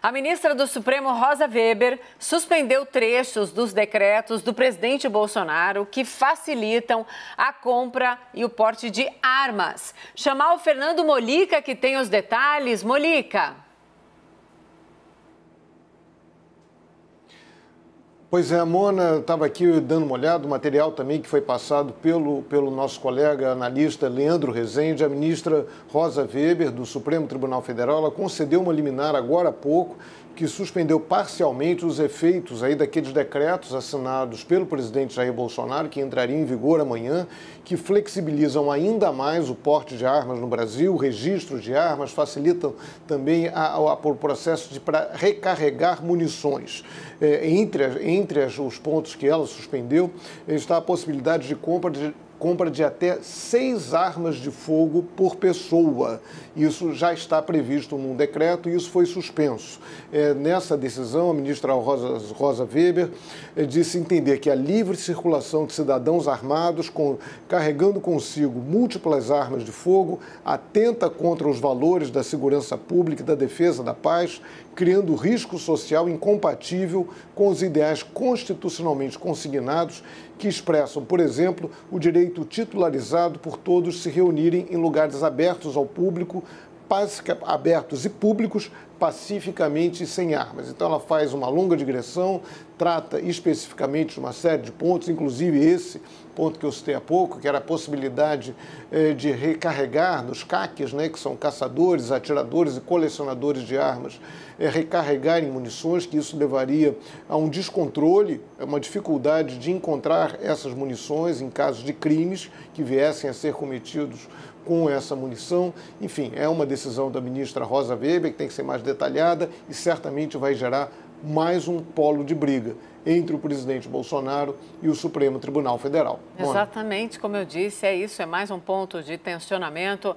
A ministra do Supremo, Rosa Weber, suspendeu trechos dos decretos do presidente Bolsonaro que facilitam a compra e o porte de armas. Chamar o Fernando Molica, que tem os detalhes. Molica. Pois é, a Mona estava aqui dando uma olhada, o material também que foi passado pelo nosso colega analista Leandro Rezende. A ministra Rosa Weber, do Supremo Tribunal Federal, ela concedeu uma liminar agora há pouco, que suspendeu parcialmente os efeitos aí daqueles decretos assinados pelo presidente Jair Bolsonaro, que entrariam em vigor amanhã, que flexibilizam ainda mais o porte de armas no Brasil, o registro de armas, facilitam também o processo para recarregar munições. Entre os pontos que ela suspendeu, está a possibilidade de compra de até 6 armas de fogo por pessoa. Isso já está previsto num decreto e isso foi suspenso. Nessa decisão, a ministra Rosa Weber disse entender que a livre circulação de cidadãos armados, carregando consigo múltiplas armas de fogo, atenta contra os valores da segurança pública e da defesa da paz, criando risco social incompatível com os ideais constitucionalmente consignados que expressam, por exemplo, o direito titularizado por todos se reunirem em lugares abertos ao público, abertos e públicos, pacificamente e sem armas. Então ela faz uma longa digressão, trata especificamente de uma série de pontos, inclusive esse ponto que eu citei há pouco, que era a possibilidade de recarregar nos CACs, né, que são caçadores, atiradores e colecionadores de armas, recarregarem munições, que isso levaria a um descontrole, uma dificuldade de encontrar essas munições em casos de crimes que viessem a ser cometidos com essa munição. Enfim, é uma decisão da ministra Rosa Weber que tem que ser mais detalhada e certamente vai gerar mais um polo de briga entre o presidente Bolsonaro e o Supremo Tribunal Federal. Exatamente, como eu disse, é isso, é mais um ponto de tensionamento.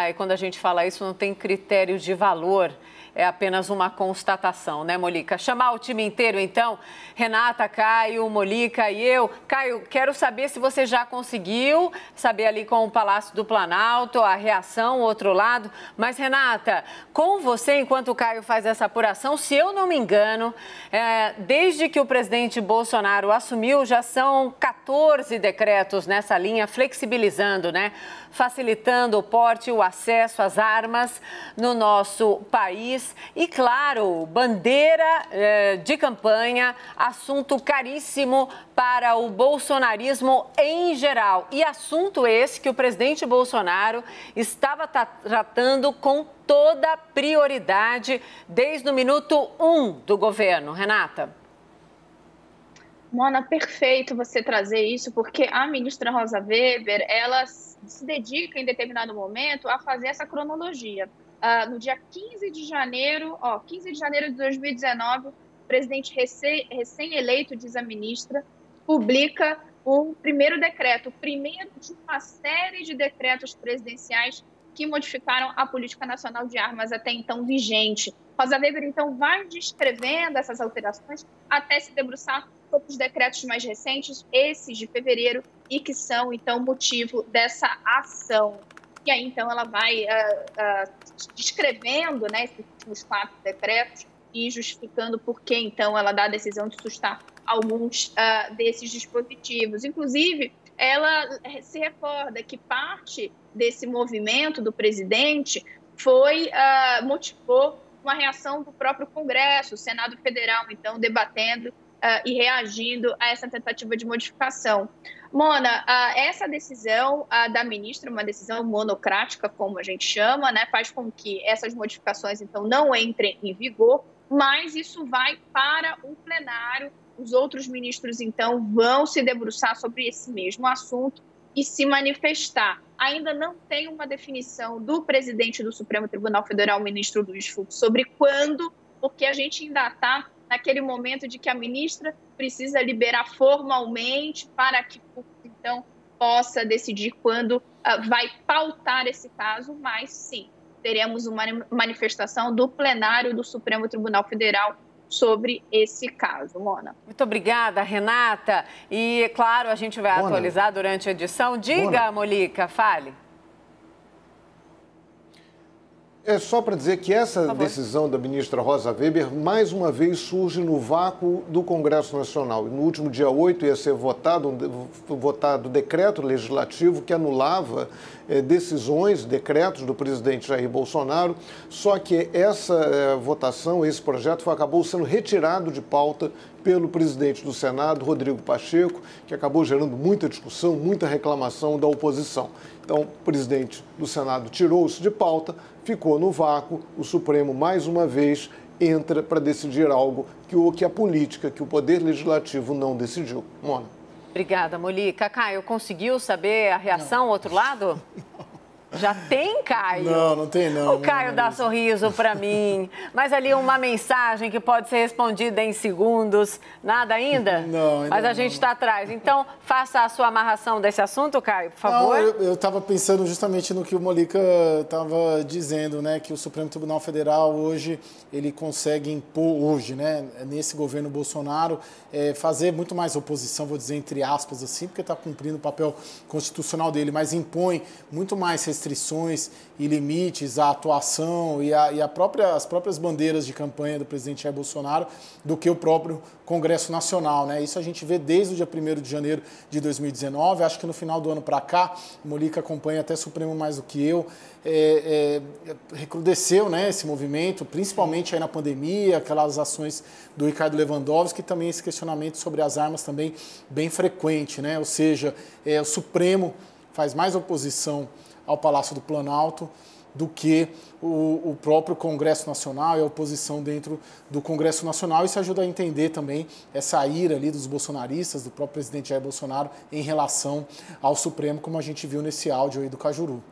E quando a gente fala isso, não tem critério de valor, é apenas uma constatação, né, Molica? Chamar o time inteiro, então, Renata, Caio, Molica e eu. Caio, quero saber se você já conseguiu saber ali com o Palácio do Planalto, a reação, o outro lado. Mas, Renata, com você, enquanto o Caio faz essa apuração, se eu não me engano, desde que o presidente Bolsonaro assumiu, já são 14 decretos nessa linha, flexibilizando, né? Facilitando o porte e o acesso às armas no nosso país. E, claro, bandeira de campanha, assunto caríssimo para o bolsonarismo em geral. E assunto esse que o presidente Bolsonaro estava tratando com toda prioridade desde o minuto 1 do governo. Renata? Mona, perfeito você trazer isso, porque a ministra Rosa Weber, ela se dedica em determinado momento a fazer essa cronologia. No dia 15 de janeiro de 2019, o presidente recém-eleito, diz a ministra, publica o primeiro decreto, o primeiro de uma série de decretos presidenciais que modificaram a Política Nacional de Armas até então vigente. Rosa Weber, então, vai descrevendo essas alterações até se debruçar sobre os decretos mais recentes, esses de fevereiro, e que são, então, motivo dessa ação. E aí, então, ela vai descrevendo, né, esses últimos 4 decretos e justificando por que, então, ela dá a decisão de sustar alguns desses dispositivos. Inclusive, ela se recorda que parte desse movimento do presidente motivou uma reação do próprio Congresso, o Senado Federal, então, debatendo e reagindo a essa tentativa de modificação. Mona, essa decisão da ministra, uma decisão monocrática, como a gente chama, né, faz com que essas modificações, então, não entrem em vigor, mas isso vai para o plenário. Os outros ministros, então, vão se debruçar sobre esse mesmo assunto e se manifestar. Ainda não tem uma definição do presidente do Supremo Tribunal Federal, o ministro Luiz Fux, sobre quando, porque a gente ainda está naquele momento de que a ministra precisa liberar formalmente para que Fux, então, possa decidir quando vai pautar esse caso, mas sim, teremos uma manifestação do plenário do Supremo Tribunal Federal sobre esse caso, Mona. Muito obrigada, Renata. E, claro, a gente vai atualizar durante a edição. Diga, Molica, fale. É só para dizer que essa decisão da ministra Rosa Weber, mais uma vez, surge no vácuo do Congresso Nacional. No último dia 8 ia ser votado o decreto legislativo que anulava decisões, decretos do presidente Jair Bolsonaro, só que essa votação, esse projeto acabou sendo retirado de pauta pelo presidente do Senado, Rodrigo Pacheco, que acabou gerando muita discussão, muita reclamação da oposição. Então, o presidente do Senado tirou isso de pauta, ficou no vácuo, o Supremo, mais uma vez, entra para decidir algo que a política, que o Poder Legislativo não decidiu. Mona. Obrigada, Molica. Caio, conseguiu saber a reação do outro lado? Já tem, Caio? Não tem não. O Caio dá sorriso para mim, mas ali uma mensagem que pode ser respondida em segundos. Nada ainda? Não, ainda mas a gente está atrás. Então, faça a sua amarração desse assunto, Caio, por favor. Não, eu estava pensando justamente no que o Molica estava dizendo, né? Que o Supremo Tribunal Federal hoje, ele consegue impor hoje, né? Nesse governo Bolsonaro, fazer muito mais oposição, vou dizer entre aspas assim, porque está cumprindo o papel constitucional dele, mas impõe muito mais restrições e limites à atuação e as próprias bandeiras de campanha do presidente Jair Bolsonaro do que o próprio Congresso Nacional, né? Isso a gente vê desde o dia 1º de janeiro de 2019, acho que no final do ano para cá, o Molica acompanha até Supremo mais do que eu, recrudesceu, né, esse movimento, principalmente aí na pandemia, aquelas ações do Ricardo Lewandowski, e também esse questionamento sobre as armas também bem frequente, né? Ou seja, o Supremo faz mais oposição ao Palácio do Planalto do que o próprio Congresso Nacional e a oposição dentro do Congresso Nacional. Isso ajuda a entender também essa ira ali dos bolsonaristas, do próprio presidente Jair Bolsonaro, em relação ao Supremo, como a gente viu nesse áudio aí do Cajuru.